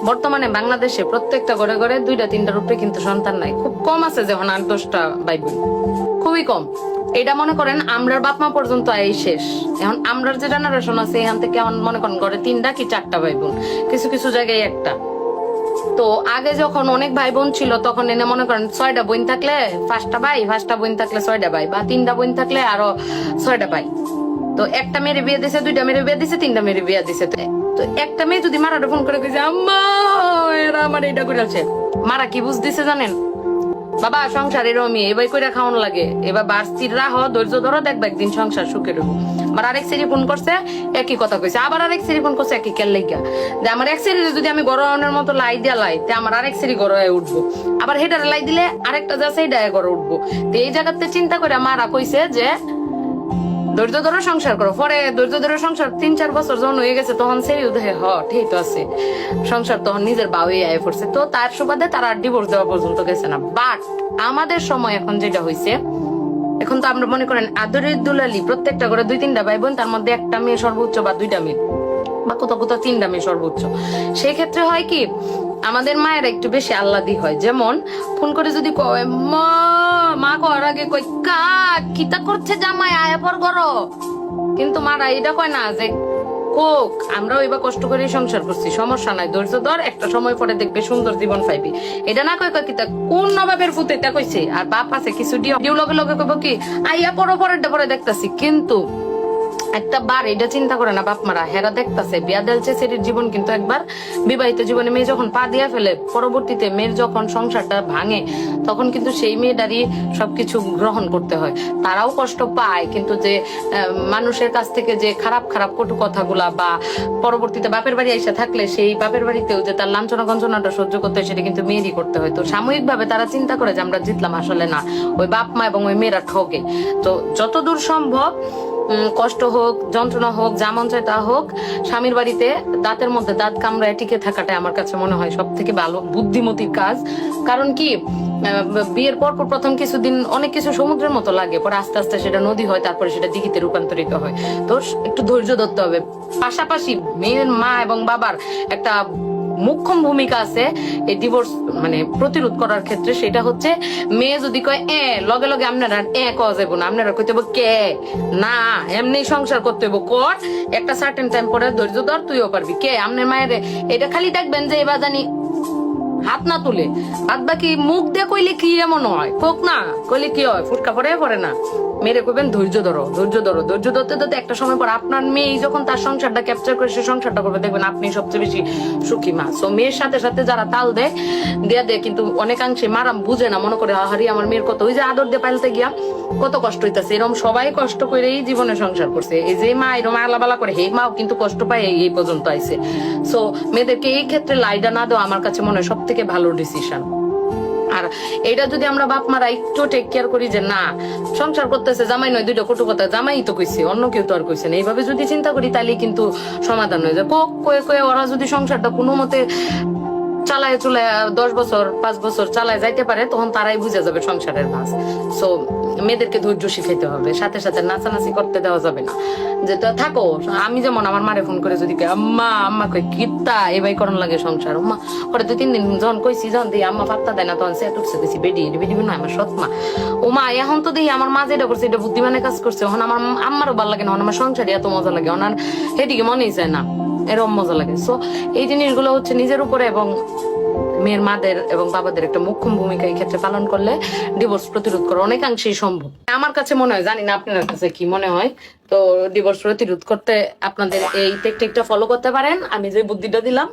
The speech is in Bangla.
বর্তমানে বাংলাদেশে প্রত্যেকটা ঘরে ঘরে 2-3টার উপরে কিন্তু সন্তান নাই। খুব কম আছে যখন 8-10টা ভাই বোন, খুবই কম। এটা মনে করেন আমরার বাপ মা পর্যন্ত এই শেষ। এখন আমরার যে জেনারেশন আছে এখান থেকে এখন মনে করেন ঘরে 3টা কি 4টা ভাই বোন, কিছু কিছু জায়গায় একটা। তো আগে যখন অনেক ভাই বোন ছিল তখন এনে মনে করেন 6টা বোন থাকলে 5টা ভাই, 5টা বোন থাকলে 6টা ভাই, বা 3টা বোন থাকলে আরো 6টা ভাই। তো একটা মেয়ের বিয়ে দিছে, 2টা মেয়ের বিয়ে দিছে, 3টা মেয়ের বিয়ে দিছে। তো একটা মেয়ে যদি মারাটা ফোন করে কইছে আম্মা এরা আমার এটা করে আছে, মারা কি বুঝ দিছে জানেন? বাবা সংসার এরমই, এবার কইরা খাওয়ান লাগে, এবার বাড়তির রাহ ধৈর্য ধরো, দেখবে একদিন সংসার সুখে রইব। আমার আরেক সেরি ফোন করছে একই কথা কইছে, আবার আরেক সেরি ফোন করছে একই কেল লাগিয়া যে আমার এক সেরি যদি আমি গরমের মতো লাই দিয়া লাই তে আমার আরেক সেরি গড়ে উঠবো, আবার হেটারে লাই দিলে আরেকটা যা সেইটা গড়ে উঠবো। তো এই জায়গাতে চিন্তা করে মারা কইছে যে ধৈর্য ধরে সংসার করো। পরে ধৈর্য ধরে সংসার 3-4 বছর যখন হয়ে গেছে তখন সেরি উদয় ঠিক তো আছে সংসার, তখন নিজের বাউই আয় পড়ছে। তো তার সুবাদে তারা ডিভোর্স দেওয়া পর্যন্ত গেছে না। বাট আমাদের সময় এখন যেটা হয়েছে, এখন তো আমরা মনে করেন আদরের দুলালি প্রত্যেকটা করে 2-3টা ভাই বোন, তার মধ্যে একটা মেয়ে সর্বোচ্চ বা 2টা মেয়ে বা কোথাও কোথাও 3টা মেয়ে সর্বোচ্চ। সেই ক্ষেত্রে হয় কি আমাদের মায়ের একটু বেশি আহ্লাদি হয়। যেমন ফোন করে যদি কয় মা কর আগে কই কা কিতা করছে জামাই আয়া পর করো, কিন্তু মারা এটা কয় না যে কোক আমরাও এবার কষ্ট করে সংসার করছি, সমস্যা নাই, ধৈর্য ধর, একটা সময় পরে দেখবে সুন্দর জীবন পাইবি। এটা না কয় কিতা কোন নবাবের ফুতে এটা কইছে। আর বাপ আছে কিছু ডিউ লগে লগে কইব কি আইয়া পরে পরে দেখতাছি, কিন্তু একটা বার এটা চিন্তা করে না বাপ মারা, হেরা দেখতেছে বিয়া দেলছে সেটির জীবন, কিন্তু একবার বিবাহিত জীবনে মেয়ে যখন পা দিয়া ফেলে পরবর্তীতে মেয়ের যখন সংসারটা ভাঙে তখন কিন্তু সেই মেয়েটারই সবকিছু গ্রহণ করতে হয়। তারাও কষ্ট পায়, কিন্তু যে মানুষের কাছ থেকে যে খারাপ খারাপ কটু কথাগুলা বা পরবর্তীতে বাপের বাড়ি এসে থাকলে সেই বাপের বাড়িতেও যে তার লাঞ্ছনা গঞ্জনাটা সহ্য করতে হয় সেটা কিন্তু মেয়েরই করতে হয়। তো সাময়িকভাবে তারা চিন্তা করে যে আমরা জিতলাম, আসলে না, ওই বাপ মা এবং ওই মেয়েরা ঠকে। তো যতদূর সম্ভব কষ্ট হোক, যন্ত্রণা হোক, যা মন চায় তা হোক, স্বামীর বাড়িতে দাঁতের মধ্যে দাঁত কামড়ায় টিকে থাকাটাই আমার কাছে মনে হয় সব থেকে ভালো বুদ্ধিমতির কাজ। কারণ কি বিয়ের পর প্রথম কিছুদিন অনেক কিছু সমুদ্রের মতো লাগে, পরে আস্তে আস্তে সেটা নদী হয়, তারপরে সেটা দিঘিতে রূপান্তরিত হয়। তো একটু ধৈর্য ধরতে হবে। পাশাপাশি মেয়ের মা এবং বাবার একটা মুখ্যম ভূমিকা আছে এই ডিভোর্স মানে প্রতিরোধ করার ক্ষেত্রে। সেটা হচ্ছে মেয়ে যদি কয় লগে লগে আপনারা কওয়া যাবো না, আপনারা কইতে হইব কে না, এমনি সংসার করতে হইব কর, একটা সার্টেন টাইম পরে ধৈর্য ধর, তুইও পারবি কে আপনার মায়ের। এটা খালি দেখবেন যে এবার জানি হাত না তুলে, বাদ বাকি মুখ দিয়ে কইলে কি এমন হয়, কোক না কইলে কি হয়, ফুটকা পরে না। মেরে কইবেন ধৈর্য ধরো, ধৈর্য ধরো, ধৈর্য ধরতে ধরতে একটা সময় পর আপনার মেয়ে যখন তার সংসারটা ক্যাপচার করে সে সংসারটা করবে, দেখবেন আপনি সবচেয়ে বেশি সুখী মা। তো মেয়ের সাথে সাথে যারা তাল দেয় দেয় কিন্তু অনেকাংশে মারাম বুঝে না, মনে করে হারি আমার মেয়ের কত ওই যে আদর দিয়ে পাইলতে গিয়া কত কষ্ট হইতাছে। এরকম সবাই কষ্ট করেই জীবনে সংসার করছে। এই যে মা এরকম আলাবালা করে হে মাও কিন্তু কষ্ট পায় এই পর্যন্ত আইছে। সো মেয়েদেরকে এই ক্ষেত্রে লাইডা না দেওয়া আমার কাছে মনে হয় সব থেকে ভালো ডিসিশন। আর এটা যদি আমরা বাপ মারা একটু টেক কেয়ার করি যে না সংসার করতেছে জামাই নয় 2টা কটু কথা, জামাই তো কইছে, অন্য কেউ তো আর কইছে না, এইভাবে যদি চিন্তা করি তাহলে কিন্তু সমাধান হয়ে যায়। কয়ে ওরা যদি সংসারটা কোনো মতে চালায় চুলায় 10 বছর 5 বছর চালায় যাইতে পারে, তখন তারাই বুঝে যাবে সংসারের ভাঁজ। সো মেয়েদেরকে ধৈর্য শিখাইতে হবে, সাথে সাথে নাচানাচি করতে দেওয়া যাবে না। যেটা থাকো আমি যেমন আমার মারে ফোন করে যদি আম্মা কই কিত্তা এবার করন লাগে সংসার, আম্মা করে 2-3 দিন যখন কইছি যখন দিয়ে আম্মা পাত্তা দেয় না, তখন সে উঠছে দিছি বেডি না আমার সৎ মা। ও মা এখন তো দেখি আমার মা যেটা করছে এটা বুদ্ধিমানের কাজ করছে, এখন আমার আম্মারও ভালো লাগে না, আমার সংসারে এত মজা লাগে, ওনার সেদিকে মনেই যায় না, এরকম মজা লাগে। সো এই জিনিসগুলো হচ্ছে নিজের উপরে এবং মেয়ের মাদের এবং বাবাদের একটা মুখ্য ভূমিকা এই ক্ষেত্রে পালন করলে ডিভোর্স প্রতিরোধ করা অনেকাংশেই সম্ভব আমার কাছে মনে হয়। জানি না আপনার কাছে কি মনে হয়। তো ডিভোর্স প্রতিরোধ করতে আপনাদের এই টেকনিকটা ফলো করতে পারেন, আমি যে বুদ্ধিটা দিলাম।